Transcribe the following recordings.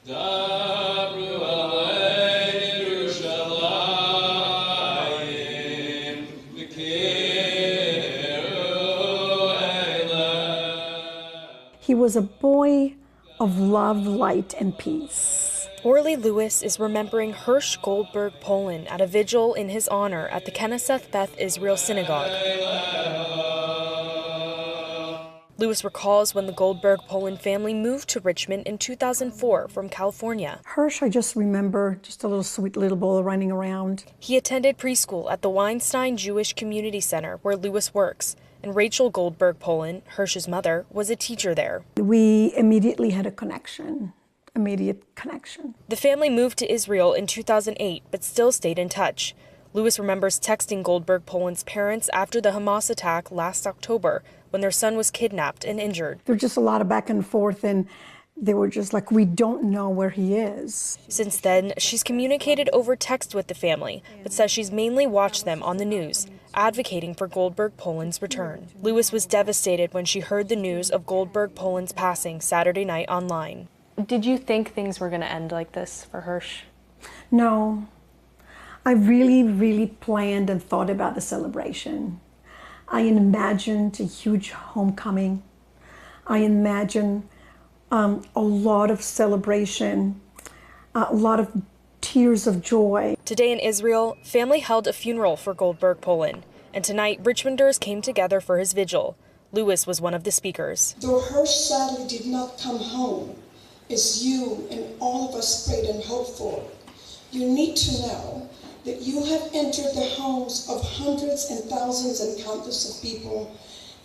He was a boy of love, light, and peace. Orly Lewis is remembering Hersh Goldberg-Polin at a vigil in his honor at the Knesset Beth Israel synagogue. Lewis recalls when the Goldberg-Polin family moved to Richmond in 2004 from California. Hersh, I just remember just a little sweet little boy running around. He attended preschool at the Weinstein Jewish Community Center where Lewis works, and Rachel Goldberg-Polin, Hersh's mother, was a teacher there. We immediately had a connection, immediate connection. The family moved to Israel in 2008, but still stayed in touch. Lewis remembers texting Goldberg-Polin's parents after the Hamas attack last October, when their son was kidnapped and injured. There was just a lot of back and forth, and they were just like, we don't know where he is. Since then, she's communicated over text with the family, but says she's mainly watched them on the news, advocating for Goldberg-Polin's return. Lewis was devastated when she heard the news of Goldberg-Polin's passing Saturday night online. Did you think things were going to end like this for Hersh? No. I really planned and thought about the celebration. I imagined a huge homecoming. I imagined a lot of celebration, a lot of tears of joy. Today in Israel, family held a funeral for Goldberg-Polin, and tonight Richmonders came together for his vigil. Lewis was one of the speakers. Though Hersh sadly did not come home, as you and all of us prayed and hoped for, you need to know that you have entered the homes of hundreds and thousands and countless of people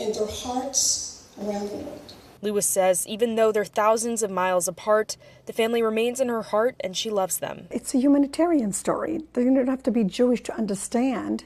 and their hearts around the world. Lewis says even though they're thousands of miles apart, the family remains in her heart and she loves them. It's a humanitarian story. You don't have to be Jewish to understand.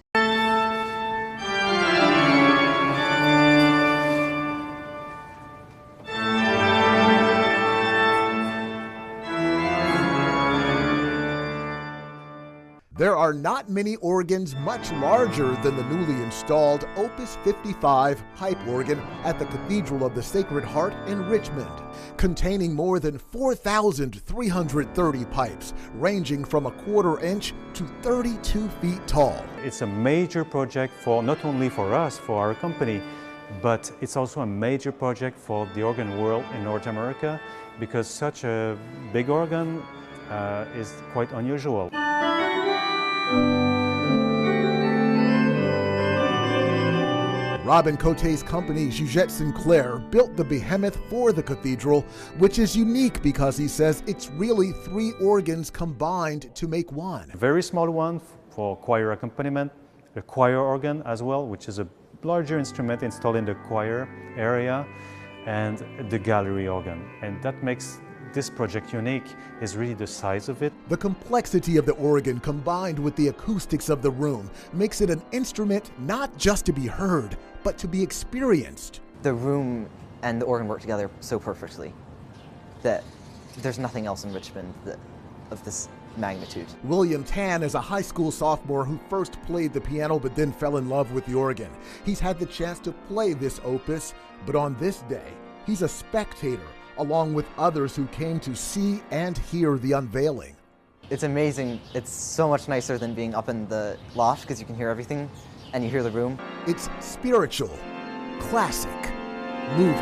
There are not many organs much larger than the newly installed Opus 55 pipe organ at the Cathedral of the Sacred Heart in Richmond, containing more than 4,330 pipes, ranging from a 1/4 inch to 32 feet tall. It's a major project for not only for us, for our company, but it's also a major project for the organ world in North America, because such a big organ is quite unusual. Robin Cote's company, Gigette Sinclair, built the behemoth for the cathedral, which is unique because he says it's really 3 organs combined to make one. A very small one for choir accompaniment, a choir organ as well, which is a larger instrument installed in the choir area, and the gallery organ. And that makes this project unique, is really the size of it. The complexity of the organ combined with the acoustics of the room makes it an instrument not just to be heard, but to be experienced. The room and the organ work together so perfectly that there's nothing else in Richmond of this magnitude. William Tan is a high school sophomore who first played the piano but then fell in love with the organ. He's had the chance to play this opus, but on this day, he's a spectator along with others who came to see and hear the unveiling. It's amazing. It's so much nicer than being up in the loft because you can hear everything and you hear the room. It's spiritual, classic, moving.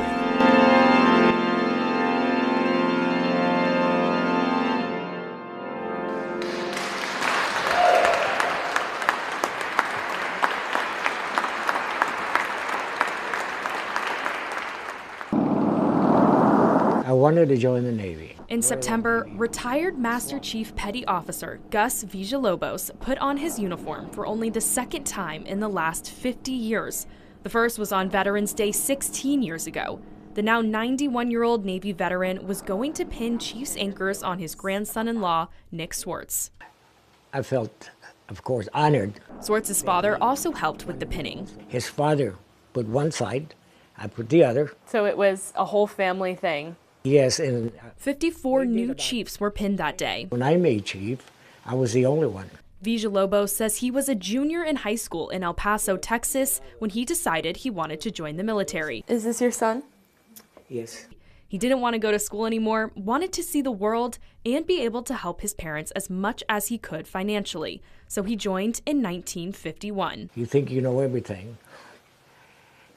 I wanted to join the Navy. In September, retired Master Chief Petty Officer Gus Villalobos put on his uniform for only the second time in the last 50 years. The first was on Veterans Day 16 years ago. The now 91-year-old Navy veteran was going to pin Chief's anchors on his grandson-in-law, Nick Swartz. I felt, of course, honored. Swartz's father also helped with the pinning. His father put one side, I put the other. So it was a whole family thing. Yes, and 54 new chiefs were pinned that day. when I made chief, I was the only one. Villalobos says he was a junior in high school in El Paso, Texas, when he decided he wanted to join the military. Is this your son? Yes. He didn't want to go to school anymore, wanted to see the world, and be able to help his parents as much as he could financially. So he joined in 1951. You think you know everything,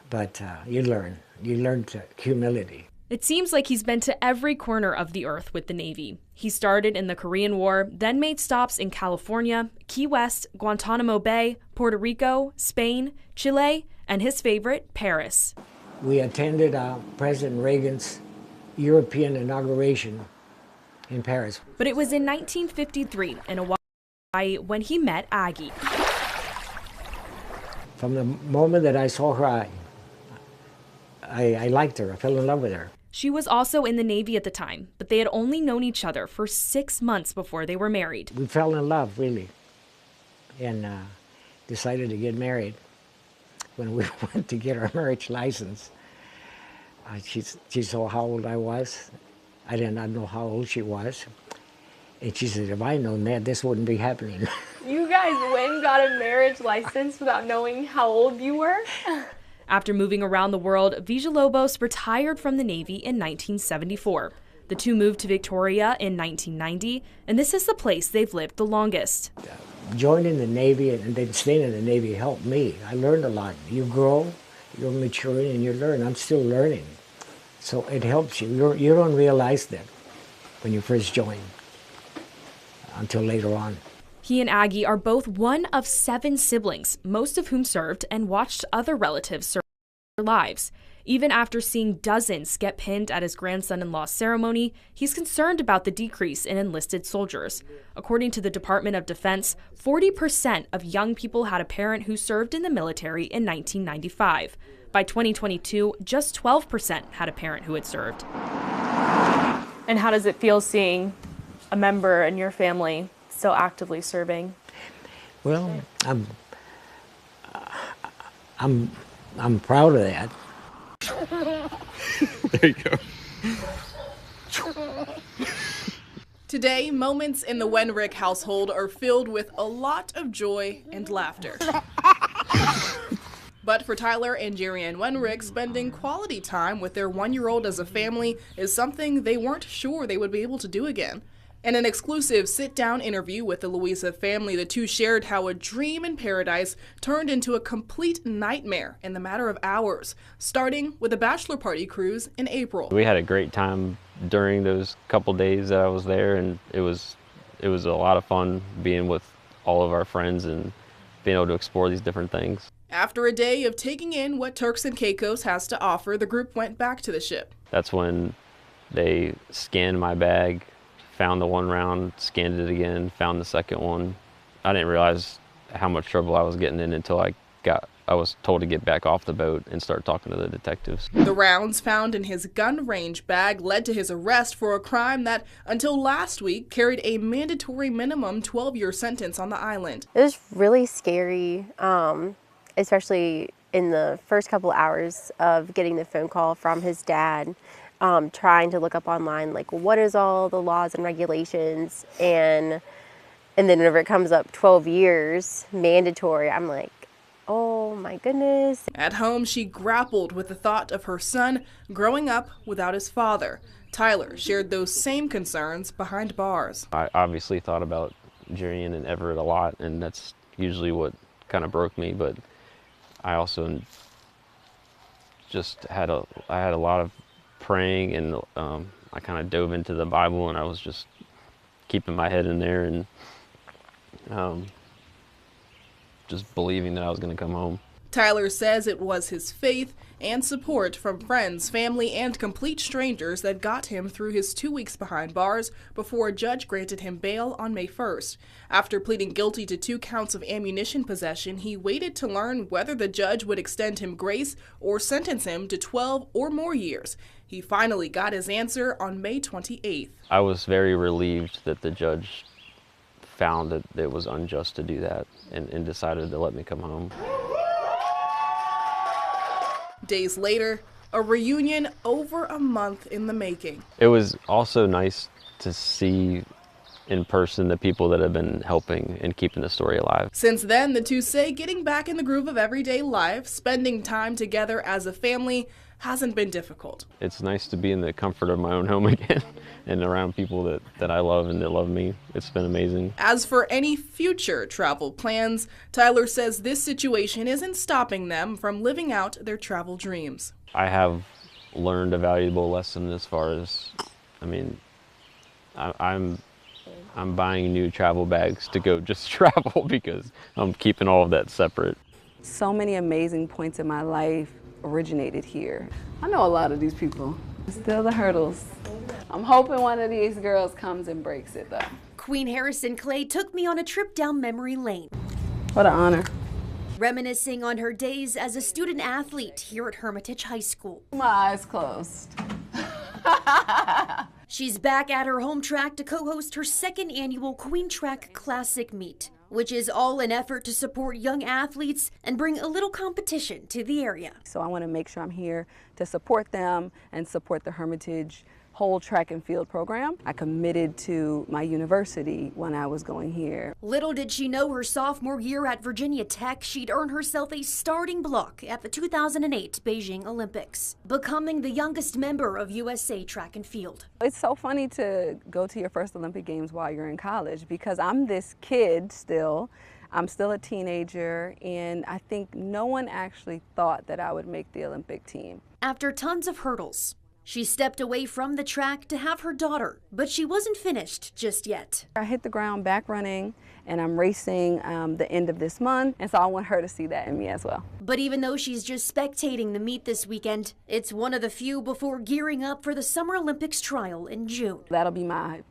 but you learn. You learn humility. It seems like he's been to every corner of the earth with the Navy. He started in the Korean War, then made stops in California, Key West, Guantanamo Bay, Puerto Rico, Spain, Chile, and his favorite, Paris. We attended President Reagan's European inauguration in Paris. But it was in 1953 in Hawaii when he met Aggie. From the moment that I saw her, I liked her. I fell in love with her. She was also in the Navy at the time, but they had only known each other for 6 months before they were married. We fell in love, really, and decided to get married. When we went to get our marriage license, she saw how old I was. I did not know how old she was. And she said, if I'd known that, this wouldn't be happening. You guys went and got a marriage license without knowing how old you were? After moving around the world, Villalobos retired from the Navy in 1974. The two moved to Victoria in 1990, and this is the place they've lived the longest. Joining the Navy and then staying in the Navy helped me. I learned a lot. You grow, you're maturing, and you learn. I'm still learning. So it helps you. You don't realize that when you first join until later on. He and Aggie are both one of 7 siblings, most of whom served and watched other relatives serve their lives. Even after seeing dozens get pinned at his grandson-in-law's ceremony, he's concerned about the decrease in enlisted soldiers. According to the Department of Defense, 40% of young people had a parent who served in the military in 1995. By 2022, just 12% had a parent who had served. And how does it feel seeing a member in your family still actively serving? Well, I'm proud of that. There you go. Today, moments in the Wenrich household are filled with a lot of joy and laughter. But for Tyler and Jerry-Ann Wenrich, spending quality time with their 1-year-old as a family is something they weren't sure they would be able to do again. In an exclusive sit-down interview with the Louisa family, the two shared how a dream in paradise turned into a complete nightmare in the matter of hours, starting with a bachelor party cruise in April. We had a great time during those couple days that I was there, and it was a lot of fun being with all of our friends and being able to explore these different things. After a day of taking in what Turks and Caicos has to offer, the group went back to the ship. That's when they scanned my bag, found the one round, scanned it again, found the second one. I didn't realize how much trouble I was getting in until I was told to get back off the boat and start talking to the detectives. The rounds found in his gun range bag led to his arrest for a crime that, until last week, carried a mandatory minimum 12-year sentence on the island. It was really scary, especially in the first couple hours of getting the phone call from his dad. Trying to look up online, like, what is all the laws and regulations, and then whenever it comes up 12 years mandatory, I'm like, oh my goodness. At home, she grappled with the thought of her son growing up without his father. Tyler shared those same concerns behind bars. I obviously thought about Jerry-Ann and Everett a lot, and that's usually what kind of broke me, but I also just had a lot of praying, and I kind of dove into the Bible, and I was just keeping my head in there and just believing that I was going to come home. Tyler says it was his faith and support from friends, family, and complete strangers that got him through his 2 weeks behind bars before a judge granted him bail on May 1st. After pleading guilty to 2 counts of ammunition possession, he waited to learn whether the judge would extend him grace or sentence him to 12 or more years. He finally got his answer on May 28th. I was very relieved that the judge found that it was unjust to do that and decided to let me come home. Days later, a reunion over a month in the making. It was also nice to see in person the people that have been helping and keeping the story alive. Since then, the two say getting back in the groove of everyday life, spending time together as a family, hasn't been difficult. It's nice to be in the comfort of my own home again and around people that I love and that love me. It's been amazing. As for any future travel plans, Tyler says this situation isn't stopping them from living out their travel dreams. I have learned a valuable lesson as far as, I'm buying new travel bags to go just travel because I'm keeping all of that separate. So many amazing points in my life originated here. I know a lot of these people. Still the hurdles. I'm hoping one of these girls comes and breaks it though. Queen Harrison Clay took me on a trip down memory lane. What an honor. Reminiscing on her days as a student athlete here at Hermitage High School. My eyes closed. She's back at her home track to co-host her second annual Queen Track Classic Meet, which is all an effort to support young athletes and bring a little competition to the area. So I want to make sure I'm here to support them and support the Hermitage whole track and field program. I committed to my university when I was going here. Little did she know her sophomore year at Virginia Tech, she'd earn herself a starting block at the 2008 Beijing Olympics, becoming the youngest member of USA Track and Field. It's so funny to go to your first Olympic Games while you're in college because I'm this kid still. I'm still a teenager, and I think no one actually thought that I would make the Olympic team. After tons of hurdles, she stepped away from the track to have her daughter, but she wasn't finished just yet. I hit the ground back running, and I'm racing the end of this month, and so I want her to see that in me as well. But even though she's just spectating the meet this weekend, it's one of the few before gearing up for the Summer Olympics trial in June. That'll be my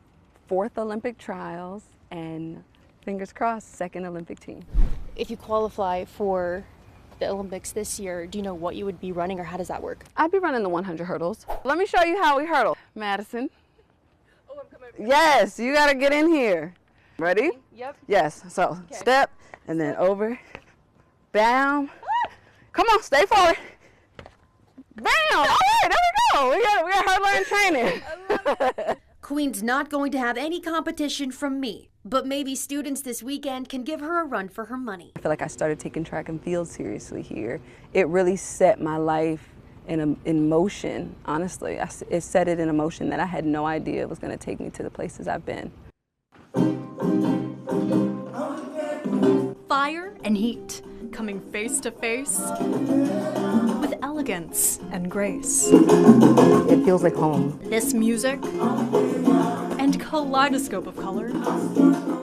4th Olympic trials, and fingers crossed, 2nd Olympic team. If you qualify for the Olympics this year, do you know what you would be running or how does that work? I'd be running the 100 hurdles. Let me show you how we hurdle. Madison. Oh, I'm coming. Yes, you gotta get in here. Ready? Yep. Yes, so okay. Step and then over, down. Come on, stay forward. Bam, all right, there we go. We got hurdler in training. I love it. Queen's not going to have any competition from me, but maybe students this weekend can give her a run for her money. I feel like I started taking track and field seriously here. It really set my life in motion, honestly. It set it in a motion that I had no idea was going to take me to the places I've been. Fire and heat, coming face to face with elegance and grace. It feels like home. This music and kaleidoscope of color,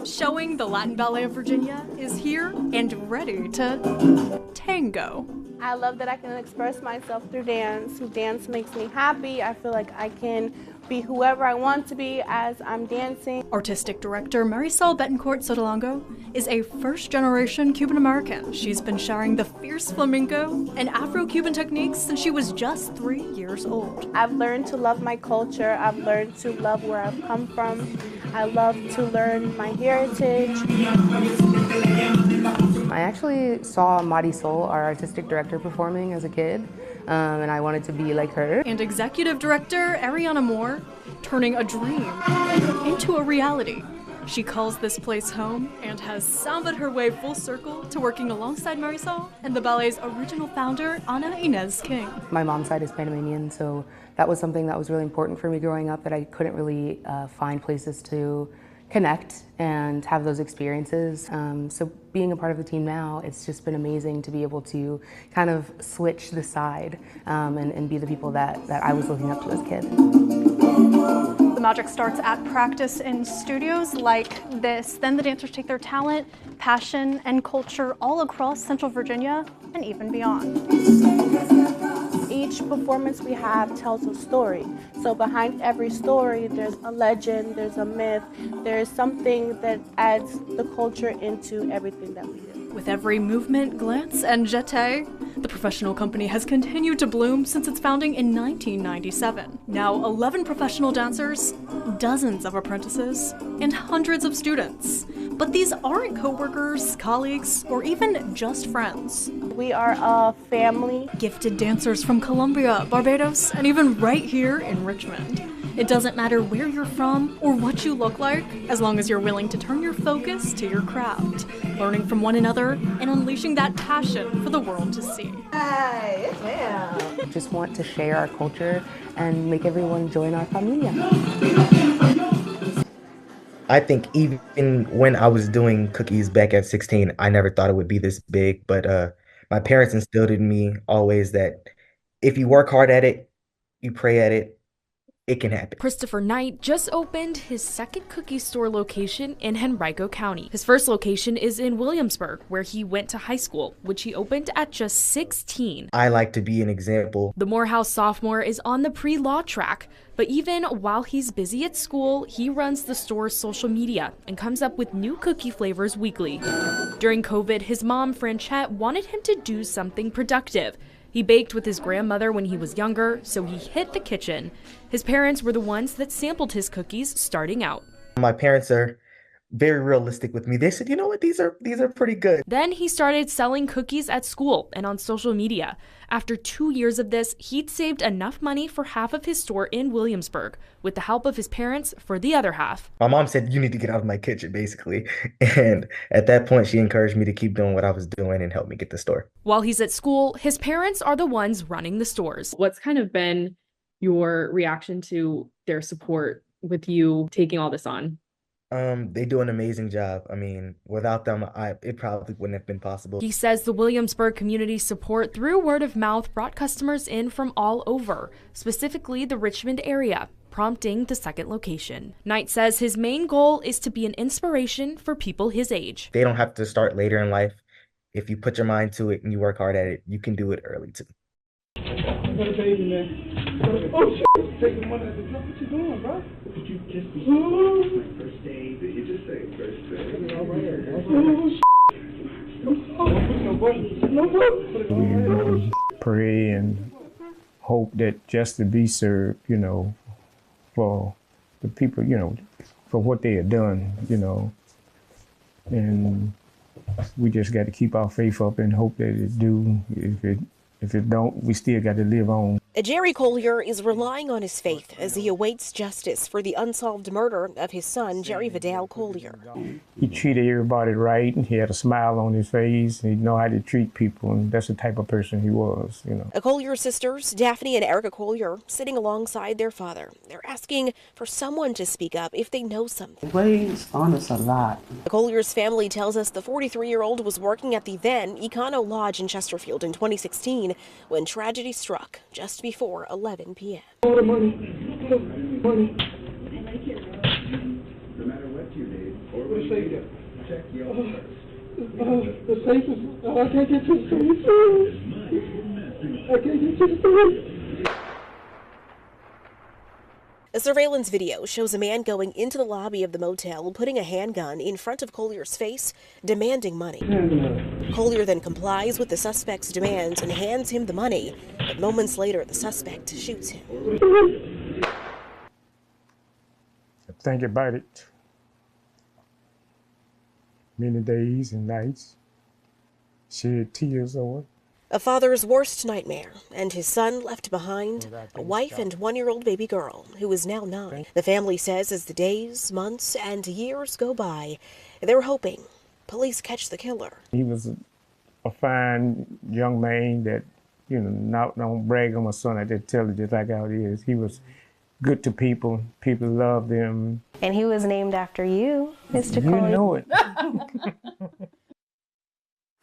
showing the Latin Ballet of Virginia is here and ready to tango. I love that I can express myself through dance. Dance makes me happy. I feel like I can be whoever I want to be as I'm dancing. Artistic director Marisol Betancourt Sotolongo is a first-generation Cuban-American. She's been sharing the fierce flamenco and Afro-Cuban techniques since she was just 3 years old. I've learned to love my culture. I've learned to love where I've come from. I love to learn my heritage. I actually saw Marisol, our artistic director, performing as a kid. And I wanted to be like her. And executive director Ariana Moore turning a dream into a reality. She calls this place home and has samba'd her way full circle to working alongside Marisol and the ballet's original founder, Ana Inez King. My mom's side is Panamanian, so that was something that was really important for me growing up, that I couldn't really find places to connect and have those experiences. So being a part of the team now, it's just been amazing to be able to kind of switch the side and be the people that I was looking up to as a kid. The magic starts at practice in studios like this. Then the dancers take their talent, passion, and culture all across Central Virginia and even beyond. Each performance we have tells a story. So behind every story, there's a legend, there's a myth, there's something that adds the culture into everything that we do. With every movement, glance, and jeté, the professional company has continued to bloom since its founding in 1997. Now 11 professional dancers, dozens of apprentices, and hundreds of students. But these aren't co-workers, colleagues, or even just friends. We are a family. Gifted dancers from Colombia, Barbados, and even right here in Richmond. It doesn't matter where you're from or what you look like, as long as you're willing to turn your focus to your craft, learning from one another and unleashing that passion for the world to see. Hi, yes ma'am. Just want to share our culture and make everyone join our familia. I think even when I was doing cookies back at 16, I never thought it would be this big, but my parents instilled in me always that if you work hard at it, you pray at it, it can happen. Christopher Knight just opened his second cookie store location in Henrico County. His first location is in Williamsburg, where he went to high school, which he opened at just 16. I like to be an example. The Morehouse sophomore is on the pre-law track, but even while he's busy at school, he runs the store's social media and comes up with new cookie flavors weekly. During COVID, his mom, Franchette, wanted him to do something productive. He baked with his grandmother when he was younger, so he hit the kitchen. His parents were the ones that sampled his cookies starting out. My parents are very realistic with me. They said, you know what, these are pretty good. Then he started selling cookies at school and on social media. After 2 years of this, he'd saved enough money for half of his store in Williamsburg, with the help of his parents for the other half. My mom said, you need to get out of my kitchen, basically. And at that point, she encouraged me to keep doing what I was doing and help me get the store. While he's at school, his parents are the ones running the stores. What's kind of been your reaction to their support with you taking all this on? They do an amazing job. I mean, without them, it probably wouldn't have been possible. He says the Williamsburg community support through word of mouth brought customers in from all over, specifically the Richmond area, prompting the second location. Knight says his main goal is to be an inspiration for people his age. They don't have to start later in life. If you put your mind to it and you work hard at it, you can do it early too. Oh shit! Taking money at the club. What you doing, bro? Did you kiss me? My first day. Did you just say first day? All right. We pray and hope that just to be served, you know, for the people, you know, for what they have done, you know, and we just got to keep our faith up and hope that it do. If it don't, we still got to live on. Jerry Collier is relying on his faith as he awaits justice for the unsolved murder of his son, Jerry Vidal Collier. He treated everybody right, and he had a smile on his face, and he knew how to treat people, and that's the type of person he was, you know. The Collier sisters, Daphne and Erica Collier, sitting alongside their father. They're asking for someone to speak up if they know something. Weighs on us a lot. The Collier's family tells us the 43-year-old was working at the then Econo Lodge in Chesterfield in 2016 when tragedy struck just before 11 p.m. All the money. Money. No matter what you need, or what you need, check your purse. The safe is, I can't get to the safe. I can't get to the safe. A surveillance video shows a man going into the lobby of the motel, putting a handgun in front of Collier's face, demanding money. Collier then complies with the suspect's demands and hands him the money, but moments later the suspect shoots him. Think about it. Many days and nights, shed tears over it. A father's worst nightmare, and his son left behind a wife and one-year-old baby girl who is now 9. The family says as the days, months, and years go by, they're hoping police catch the killer. He was a fine young man that, you know, don't brag on my son. I just tell it just like how it is. He was good to people. People loved him. And he was named after you, Mr. Collier. You know it.